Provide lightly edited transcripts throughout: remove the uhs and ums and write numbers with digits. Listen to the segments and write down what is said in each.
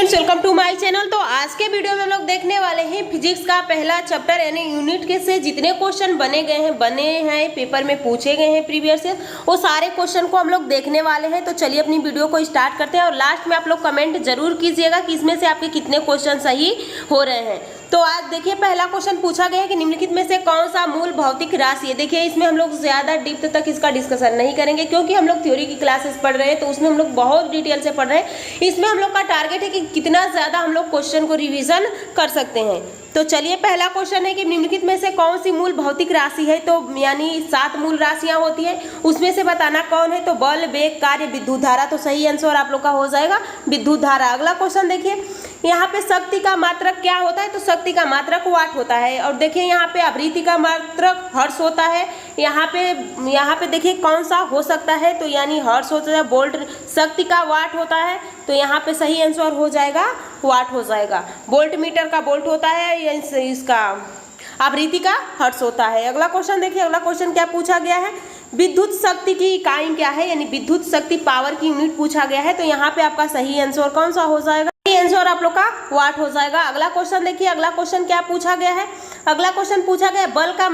Friends, welcome to my channel. तो आज के वीडियो में हम लोग देखने वाले हैं फिजिक्स का पहला चैप्टर यानी यूनिट के से जितने क्वेश्चन बने हैं पेपर में पूछे गए हैं प्रीवियस से, वो सारे क्वेश्चन को हम लोग देखने वाले हैं। तो चलिए अपनी वीडियो को स्टार्ट करते हैं और लास्ट में आप लोग कमेंट जरूर कीजिएगा कि इसमें से आपके कितने क्वेश्चन सही हो रहे हैं। तो आज देखिए पहला क्वेश्चन पूछा गया है कि निम्नलिखित में से कौन सा मूल भौतिक राशि है। देखिए इसमें हम लोग ज्यादा डीप तक इसका डिस्कशन नहीं करेंगे क्योंकि हम लोग थ्योरी की क्लासेस पढ़ रहे हैं, तो उसमें हम लोग बहुत डिटेल से पढ़ रहे हैं। इसमें हम लोग का टारगेट है कि कितना ज्यादा हम लोग क्वेश्चन को रिवीजन कर सकते हैं। तो चलिए पहला क्वेश्चन है कि निम्नलिखित में से कौन सी मूल भौतिक राशि है। तो यानी 7 मूल राशियां होती है, उसमें से बताना कौन है। तो बल, वेग, कार्य, विद्युत धारा। तो सही आंसर आप लोग का हो जाएगा विद्युत धारा। अगला क्वेश्चन देखिए, यहाँ पे शक्ति का मात्रक क्या होता है। तो शक्ति का मात्रक वाट होता है। और देखिए यहाँ पे आवृत्ति का मात्रक हर्ट्ज होता है। यहाँ पे देखिए कौन सा हो सकता है। तो यानी हर्ट्ज होता है, वोल्ट। शक्ति का वाट होता है, तो यहाँ पे सही आंसर हो जाएगा वाट हो जाएगा। वोल्ट मीटर का वोल्ट होता है, इसका आवृत्ति का हर्ट्ज होता है। अगला क्वेश्चन देखिए, अगला क्वेश्चन क्या पूछा गया है। विद्युत शक्ति की इकाई क्या है, यानी विद्युत शक्ति पावर की यूनिट पूछा गया है। तो यहाँ पे आपका सही आंसर कौन सा हो जाएगा। आंसर आप लोग का वाट हो जाएगा। अगला क्वेश्चन देखिए, अगला क्वेश्चन क्या पूछा गया है। अगला क्वेश्चन पूछा गया बल का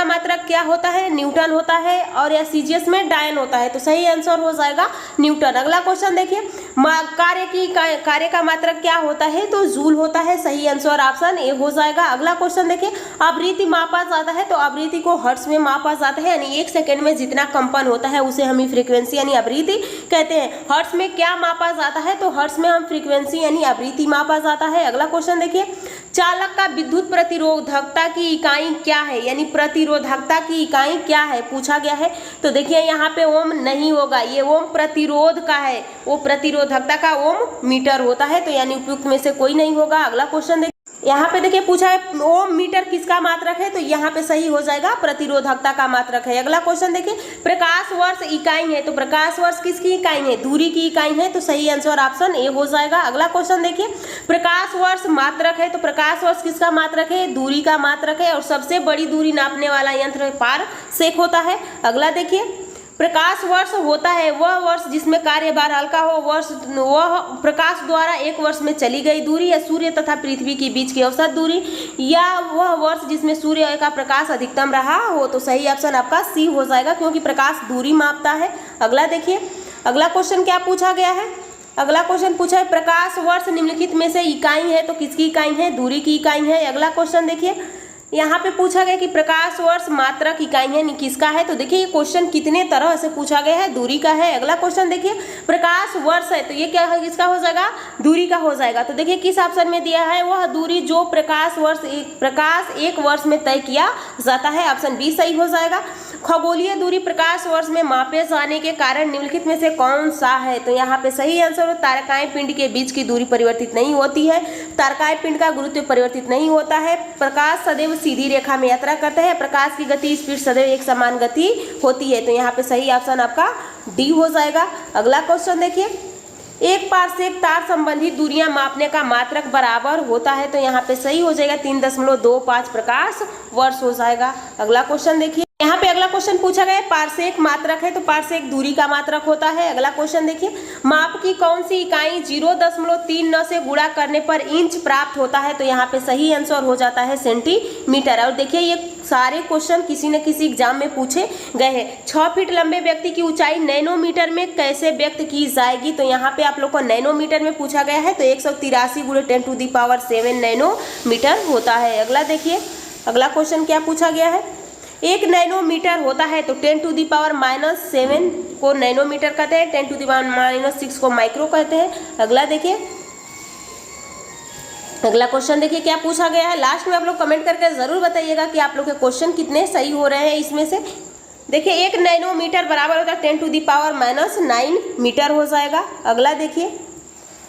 मात्रक क्या होता है। न्यूटन होता है और या सीजीएस में डायन होता है। तो सही आंसर हो जाएगा न्यूटन। अगला क्वेश्चन देखिए, कार्य का मात्रक क्या होता है। तो जूल होता है। सही आंसर ऑप्शन ए हो जाएगा। अगला क्वेश्चन देखिए, आवृत्ति मापा जाता है। तो आवृत्ति को हर्ट्ज में मापा जाता है, यानी 1 सेकंड में जितना कंपन होता है उसे हम फ्रीक्वेंसी यानी आवृत्ति कहते हैं। हर्ट्ज में क्या मापा जाता है। तो हर्ट्ज में हम फ्रीक्वेंसी यानी आवृत्ति मापा जाता है। अगला क्वेश्चन देखिए, चालक का विद्युत प्रतिरोधकता की इकाई क्या है, यानी प्रतिरोधकता की इकाई क्या है पूछा गया है। तो देखिए यहाँ पे ओम नहीं होगा, ये ओम प्रतिरोध का है, वो प्रतिरोधकता का ओम मीटर होता है। तो यानी उपयुक्त में से कोई नहीं होगा। अगला क्वेश्चन देखिए, यहाँ पे देखिए पूछा है ओम मीटर किसका मात्रक है। तो यहाँ पे सही हो जाएगा प्रतिरोधकता का मात्रक है। अगला क्वेश्चन देखिए, प्रकाश वर्ष इकाई है। तो प्रकाश वर्ष किसकी इकाई है, दूरी की इकाई है। तो सही आंसर ऑप्शन ए हो जाएगा। अगला क्वेश्चन देखिए, प्रकाश वर्ष मात्रक है। तो प्रकाश वर्ष किसका मात्रक है, दूरी का मात्रक है। और सबसे बड़ी दूरी नापने वाला यंत्र पारसेक होता है। अगला देखिए, प्रकाश वर्ष होता है वह वर्ष जिसमें कार्यभार हल्का हो, वह प्रकाश द्वारा 1 वर्ष में चली गई दूरी या सूर्य तथा पृथ्वी के बीच की औसत दूरी, या वह वर्ष जिसमें सूर्य का प्रकाश अधिकतम रहा हो। तो सही ऑप्शन आपका सी हो जाएगा क्योंकि प्रकाश दूरी मापता है। अगला देखिए, अगला क्वेश्चन क्या पूछा गया है। अगला क्वेश्चन पूछा है प्रकाश वर्ष निम्नलिखित में से इकाई है। तो किसकी इकाई है, दूरी की इकाई है। अगला क्वेश्चन देखिए, यहाँ पे पूछा गया कि प्रकाश वर्ष मात्रक इकाई है किसका है। तो देखिए ये क्वेश्चन कितने तरह से पूछा गया है, दूरी का है। अगला क्वेश्चन देखिए, प्रकाश वर्ष है। तो ये क्या है, किसका हो जाएगा, दूरी का हो जाएगा। तो देखिए किस ऑप्शन में दिया है, वह दूरी जो प्रकाश 1 वर्ष में तय किया जाता है। ऑप्शन बी सही हो जाएगा। खगोलीय दूरी प्रकाश वर्ष में मापे जाने के कारण निम्नलिखित में से कौन सा है। तो यहाँ पे सही आंसर हो, तारकाएं पिंड के बीच की दूरी परिवर्तित नहीं होती है। तारकाएं पिंड का गुरुत्व परिवर्तित नहीं होता है। प्रकाश सदैव सीधी रेखा में यात्रा करता है। प्रकाश की गति स्पीड सदैव एक समान गति होती है। तो यहाँ पे सही ऑप्शन आपका डी हो जाएगा। अगला क्वेश्चन देखिए, एक पारसेक तार संबंधित दूरियां मापने का मात्रक बराबर होता है। तो यहाँ पे सही हो जाएगा 3.25 प्रकाश वर्ष हो जाएगा। अगला क्वेश्चन देखिए, यहाँ पे अगला क्वेश्चन पूछा गया है पारसेक मात्रक है। तो पारसेक दूरी का मात्रक होता है। अगला क्वेश्चन देखिए, माप की कौन सी इकाई 0.39 से गुणा करने पर इंच प्राप्त होता है। तो यहाँ पे सही आंसर हो जाता है सेंटीमीटर। और देखिए ये सारे क्वेश्चन किसी न किसी एग्जाम में पूछे गए हैं। 6 फीट लंबे व्यक्ति की ऊंचाई नैनोमीटर में कैसे व्यक्त की जाएगी। तो यहाँ पे आप लोग को नैनोमीटर में पूछा गया है। तो 183 × 10⁻⁷ नैनोमीटर होता है। अगला देखिए, अगला क्वेश्चन क्या पूछा गया है। 1 नैनोमीटर होता है। तो 10⁻⁷ को नैनोमीटर कहते हैं, 10⁻⁻6 को माइक्रो कहते हैं। अगला देखिए, अगला क्वेश्चन देखिए क्या पूछा गया है। लास्ट में आप लोग कमेंट करके जरूर बताइएगा कि आप लोग के क्वेश्चन कितने सही हो रहे हैं इसमें से। देखिए 1 नैनोमीटर बराबर होता है 10⁻⁹ मीटर हो जाएगा। अगला देखिए,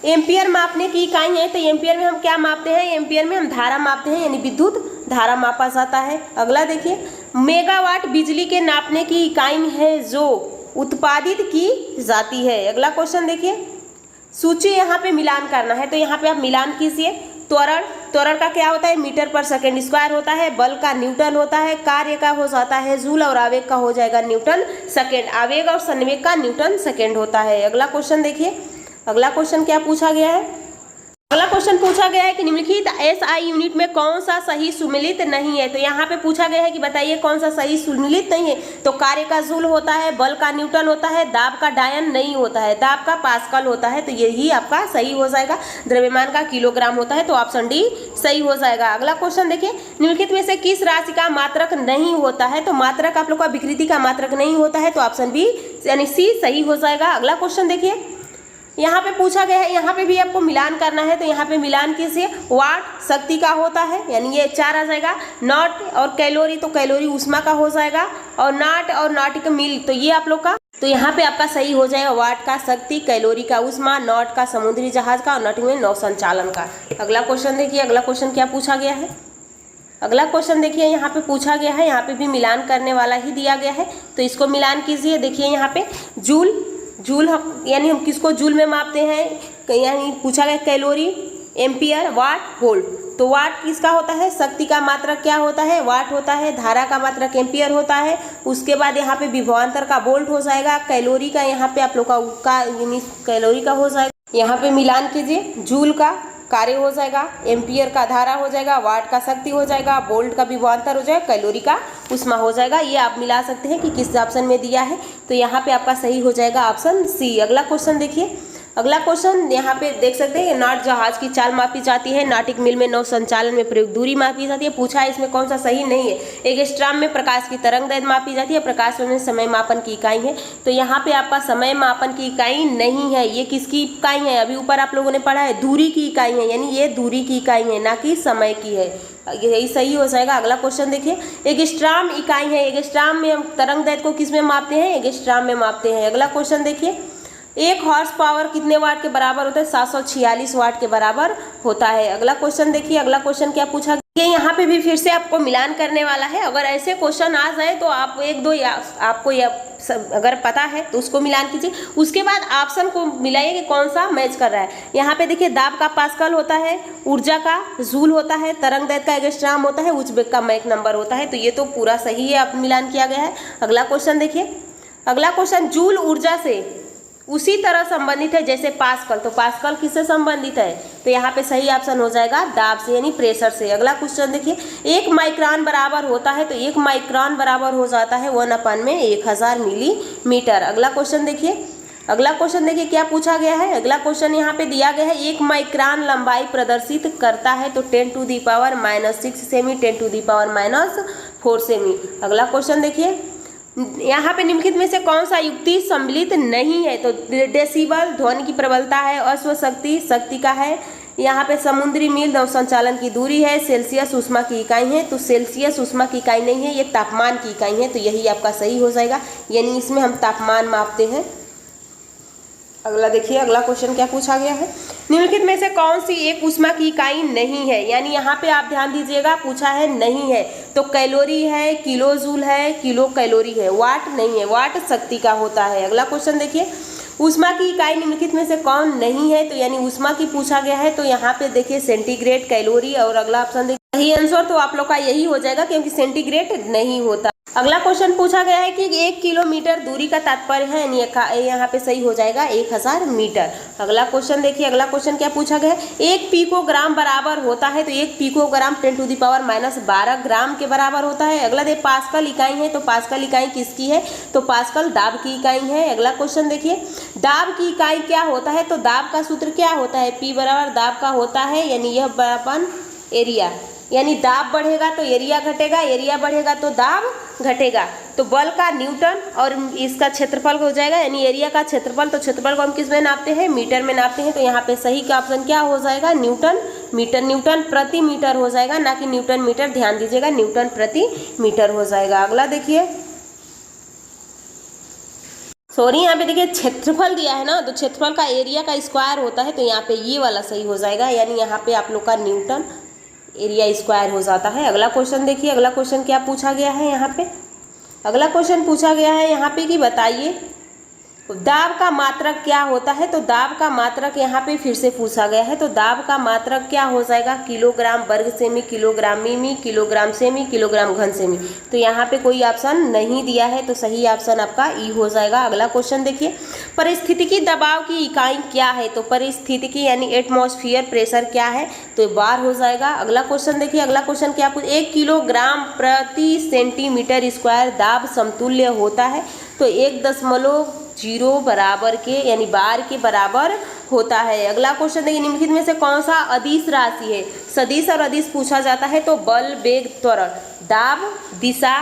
एम्पियर मापने की इकाई है। तो एम्पियर में हम क्या मापते हैं, एम्पियर में हम धारा मापते हैं, यानी विद्युत धारा मापा जाता है। अगला देखिए, मेगावाट बिजली के नापने की इकाई है जो उत्पादित की जाती है। अगला क्वेश्चन देखिए, सूची यहाँ पे मिलान करना है। तो यहाँ पे आप मिलान कीजिए। त्वरण का क्या होता है, मीटर पर सेकेंड स्क्वायर होता है। बल का न्यूटन होता है। कार्य का हो जाता है जूल और आवेग का हो जाएगा न्यूटन सेकेंड। आवेग और संवेग का न्यूटन सेकेंड होता है। अगला क्वेश्चन देखिए, अगला क्वेश्चन क्या पूछा गया है। अगला क्वेश्चन पूछा गया है कि निम्नलिखित एसआई यूनिट में कौन सा सही सुमेलित नहीं है। तो यहाँ पे पूछा गया है कि बताइए कौन सा सही सुमेलित नहीं है। तो कार्य का जूल होता है, बल का न्यूटन होता है, दाब का डायन नहीं होता है, दाब का पास्कल होता है। तो यही आपका सही हो जाएगा। द्रव्यमान का किलोग्राम होता है, तो ऑप्शन डी सही हो जाएगा। अगला क्वेश्चन देखिए, निम्नलिखित में से किस राशि का मात्रक नहीं होता है। तो मात्रक आप लोग का विकृति का मात्रक नहीं होता है, तो ऑप्शन बी यानी सी सही हो जाएगा। अगला क्वेश्चन देखिए, यहाँ पे पूछा गया है, यहाँ पे भी आपको मिलान करना है। तो यहाँ पे मिलान कीजिए, वाट शक्ति का होता है यानी ये 4 आ जाएगा। नॉट और कैलोरी, तो कैलोरी ऊष्मा का हो जाएगा। और नाट और नाटिक मिल, तो ये आप लोग का, तो यहाँ पे आपका सही हो जाएगा वाट का शक्ति, कैलोरी का ऊष्मा, नॉट का समुद्री जहाज का और नाटिक मिल नौ संचालन का। अगला क्वेश्चन देखिए, अगला क्वेश्चन क्या पूछा गया है। अगला क्वेश्चन देखिए, यहाँ पे पूछा गया है, यहाँ पे भी मिलान करने वाला ही दिया गया है। तो इसको मिलान कीजिए। देखिए यहाँ पे जूल हम यानी हम किसको जूल में मापते हैं, यानी पूछा गया कैलोरी, एम्पियर, वाट, वोल्ट। तो वाट किसका होता है, शक्ति का मात्रक क्या होता है, वाट होता है। धारा का मात्रक एम्पियर होता है। उसके बाद यहाँ पे विभवांतर का वोल्ट हो जाएगा। कैलोरी का यहाँ पे आप लोग का यानी कैलोरी का हो जाएगा। यहाँ पे मिलान कीजिए, जूल का कार्य हो जाएगा, एम्पियर का धारा हो जाएगा, वाट का शक्ति हो जाएगा, वोल्ट का विभवांतर हो जाएगा, कैलोरी का ऊष्मा हो जाएगा। ये आप मिला सकते हैं कि किस ऑप्शन में दिया है। तो यहाँ पे आपका सही हो जाएगा ऑप्शन सी। अगला क्वेश्चन देखिए, अगला क्वेश्चन यहाँ पे देख सकते हैं, नाट जहाज की चाल मापी जाती है, नाटिक मिल में नौ संचालन में प्रयुक्त दूरी मापी जाती है। पूछा है इसमें कौन सा सही नहीं है। एंगस्ट्रॉम में प्रकाश की तरंग दैर्घ्य मापी जाती है, प्रकाश में समय मापन की इकाई है। तो यहाँ पे आपका समय मापन की इकाई नहीं है। ये किसकी इकाई है, अभी ऊपर आप लोगों ने पढ़ा है, दूरी की इकाई है, यानी ये दूरी की इकाई है, ना कि समय की है। यही सही हो जाएगा। अगला क्वेश्चन देखिए, एंगस्ट्रॉम इकाई है। एंगस्ट्रॉम में हम तरंग दैर्घ्य को किस में मापते हैं, एंगस्ट्रॉम में मापते हैं। अगला क्वेश्चन देखिए, 1 हॉर्स पावर कितने वाट के बराबर होता है, 746 वाट के बराबर होता है। अगला क्वेश्चन देखिए, अगला क्वेश्चन क्या पूछा गया, यहाँ पे भी फिर से आपको मिलान करने वाला है। अगर ऐसे क्वेश्चन आ जाए तो आप एक दो आपको अगर पता है तो उसको मिलान कीजिए। उसके बाद ऑप्शन को मिलाइए कि कौन सा मैच कर रहा है। यहाँ पे देखिए, दाब का पास्कल होता है, ऊर्जा का जूल होता है, तरंग दैर्घ्य का एंगस्ट्रॉम होता है, उच्च वेग का मैक नंबर होता है। तो ये तो पूरा सही है, आप मिलान किया गया है। अगला क्वेश्चन देखिए, अगला क्वेश्चन जूल ऊर्जा से उसी तरह संबंधित है जैसे पास्कल। तो पास्कल किससे संबंधित है, तो यहाँ पे सही ऑप्शन हो जाएगा दाब से यानी प्रेशर से। अगला क्वेश्चन देखिए, 1 माइक्रोन बराबर होता है। तो 1 माइक्रोन बराबर हो जाता है 1/में 1000 मिलीमीटर। अगला क्वेश्चन देखिए, अगला क्वेश्चन देखिए क्या पूछा गया है। अगला क्वेश्चन यहाँ पे दिया गया है, 1 माइक्रोन लंबाई प्रदर्शित करता है। तो 10⁻⁻6 सेमी, 10⁻⁴ सेमी। अगला क्वेश्चन देखिए, यहाँ पे निम्नलिखित में से कौन सा युक्ति सम्मिलित नहीं है। तो डेसिबल ध्वनि की प्रबलता है, अश्व शक्ति शक्ति का है, यहाँ पे समुद्री मील नौ संचालन की दूरी है, सेल्सियस ऊष्मा की इकाई है। तो सेल्सियस ऊष्मा की इकाई नहीं है, ये तापमान की इकाई है। तो यही आपका सही हो जाएगा, यानी इसमें हम तापमान मापते हैं। अगला देखिए, अगला क्वेश्चन क्या पूछा गया है, निम्नलिखित में से कौन सी एक ऊष्मा की इकाई नहीं है। यानी यहाँ पे आप ध्यान दीजिएगा, पूछा है नहीं है। तो कैलोरी है, किलो जूल है, किलो कैलोरी है, वाट नहीं है, वाट शक्ति का होता है। अगला क्वेश्चन देखिए, ऊष्मा की इकाई निम्नलिखित में से कौन नहीं है। तो यानी ऊष्मा की पूछा गया है। तो यहाँ पे देखिए सेंटीग्रेड, कैलोरी और अगला ऑप्शन देखिए सही आंसर तो आप लोग का यही हो जाएगा, क्योंकि सेंटीग्रेड नहीं होता। अगला क्वेश्चन पूछा गया है कि 1 किलोमीटर दूरी का तात्पर्य है, यानी यहाँ पे सही हो जाएगा 1000 मीटर। अगला क्वेश्चन देखिए, अगला क्वेश्चन क्या पूछा गया है, 1 पिकोग्राम बराबर होता है। तो 1 पिकोग्राम 10⁻⁻12 ग्राम के बराबर होता है। अगला देखिए, पास्कल इकाई है। तो पास्कल इकाई किसकी है, तो पास्कल दाब की इकाई है। अगला क्वेश्चन देखिए, दाब की इकाई क्या होता है। तो दाब का सूत्र क्या होता है, P बराबर दाब का होता है, यानी यह बराबर एरिया, यानी दाब बढ़ेगा तो एरिया घटेगा, एरिया बढ़ेगा तो दाब घटेगा। तो बल का न्यूटन और इसका क्षेत्रफल हो जाएगा, यानी एरिया का क्षेत्रफल। तो क्षेत्रफल को हम किस में नापते हैं, मीटर में नापते हैं। तो यहाँ पे सही का ऑप्शन क्या हो जाएगा, न्यूटन मीटर। न्यूटन प्रति मीटर हो जाएगा, ना कि न्यूटन मीटर। ध्यान दीजिएगा, न्यूटन प्रति मीटर हो जाएगा। अगला देखिए, सॉरी यहाँ पे देखिए क्षेत्रफल दिया है ना, तो क्षेत्रफल का एरिया का स्क्वायर होता है। तो यहाँ पे ये वाला सही हो जाएगा, यानी यहाँ पे आप लोग का न्यूटन एरिया स्क्वायर हो जाता है। अगला क्वेश्चन देखिए, अगला क्वेश्चन क्या पूछा गया है यहाँ पे। अगला क्वेश्चन पूछा गया है यहाँ पे कि बताइए, दाब का मात्रक क्या होता है, तो दाब का मात्रक यहाँ पे फिर से पूछा गया है। तो दाब का मात्रक क्या हो जाएगा, किलोग्राम वर्ग सेमी, किलोग्राम मिमी, किलोग्राम सेमी, किलोग्राम घन सेमी। तो यहाँ पे कोई ऑप्शन नहीं दिया है, तो सही ऑप्शन आपका ई हो जाएगा। अगला क्वेश्चन देखिए, परिस्थितिकी दबाव की इकाई क्या है, तो परिस्थितिकी यानी एटमॉस्फेयर प्रेशर क्या है, तो बार हो जाएगा। अगला क्वेश्चन देखिए, अगला क्वेश्चन क्या कुछ 1 किलोग्राम प्रति सेंटीमीटर स्क्वायर दाब समतुल्य होता है, तो 1.0 बराबर के यानी बार के बराबर होता है। अगला क्वेश्चन देखिए, निम्नलिखित में से कौन सा अदिश राशि है, सदिश और अदिश पूछा जाता है, तो बल, वेग, त्वरण, दाब, दिशा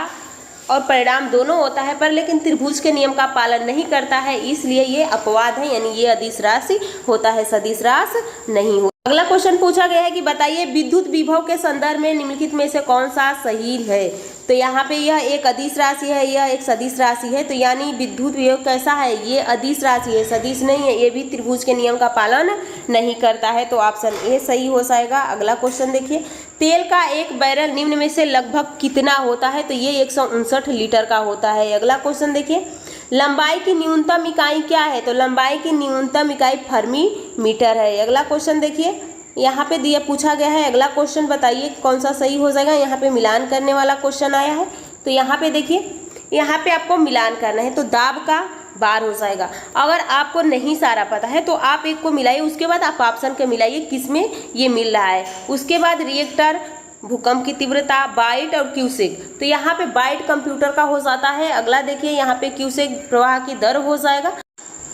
और परिणाम दोनों होता है, पर लेकिन त्रिभुज के नियम का पालन नहीं करता है, इसलिए ये अपवाद है, यानी ये अदिश राशि होता है, सदिश राशि नहीं होता। अगला क्वेश्चन पूछा गया है कि बताइए विद्युत विभव के संदर्भ में निम्नलिखित में से कौन सा सही है, तो यहाँ पे यह एक अदिश राशि है, यह एक सदिश राशि है, तो यानी विद्युत विभव कैसा है, ये अदिश राशि है, सदिश नहीं है, ये भी त्रिभुज के नियम का पालन नहीं करता है, तो ऑप्शन ए सही हो जाएगा। अगला क्वेश्चन देखिए, तेल का एक बैरल निम्न में से लगभग कितना होता है, तो ये 159 लीटर का होता है। अगला क्वेश्चन देखिए, लंबाई की न्यूनतम इकाई क्या है, तो लंबाई की न्यूनतम इकाई फर्मी मीटर है। अगला क्वेश्चन देखिए, यहाँ पे दिया पूछा गया है, अगला क्वेश्चन बताइए कौन सा सही हो जाएगा। यहाँ पे मिलान करने वाला क्वेश्चन आया है, तो यहाँ पे देखिए, यहाँ पे आपको मिलान करना है, तो दाब का बार हो जाएगा। अगर आपको नहीं सारा पता है तो आप एक को मिलाइए, उसके बाद आप ऑप्शन के मिलाइए किसमें ये मिल रहा है। उसके बाद रिएक्टर, भूकंप की तीव्रता, बाइट और क्यूसेक, तो यहाँ पे बाइट कंप्यूटर का हो जाता है। अगला देखिए, यहाँ पे क्यूसेक प्रवाह की दर हो जाएगा,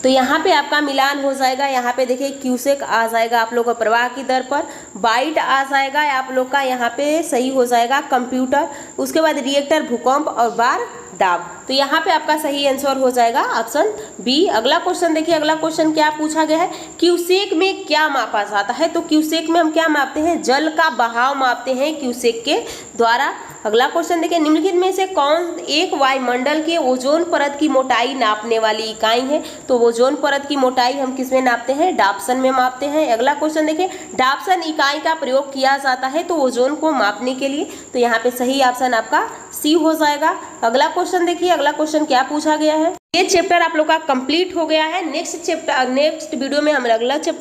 तो यहाँ पे आपका मिलान हो जाएगा। यहाँ पे देखिए क्यूसेक आ जाएगा आप लोग का प्रवाह की दर पर, बाइट आ जाएगा आप लोग का यहाँ पे सही हो जाएगा कंप्यूटर, उसके बाद रिएक्टर, भूकंप और बार, दाब, तो यहाँ पे आपका सही आंसर हो जाएगा ऑप्शन बी। अगला क्वेश्चन देखिए, अगला क्वेश्चन क्या पूछा गया है, क्यूसेक में क्या मापा जाता है, तो क्यूसेक में हम क्या मापते हैं, जल का बहाव मापते हैं क्यूसेक के द्वारा। अगला क्वेश्चन देखिए, निम्नलिखित में से कौन एक वायुमंडल के ओजोन परत की मोटाई नापने वाली इकाई है, तो ओजोन परत की मोटाई हम किसमें नापते हैं, डाप्सन में मापते हैं। अगला क्वेश्चन देखिए, डाप्सन इकाई का प्रयोग किया जाता है तो ओजोन को मापने के लिए, तो यहाँ पे सही ऑप्शन आपका सी हो जाएगा। अगला क्वेश्चन देखिए, अगला क्वेश्चन क्या पूछा गया है, ये चैप्टर आप लोग का कंप्लीट हो गया है। नेक्स्ट वीडियो में हम अगला चैप्टर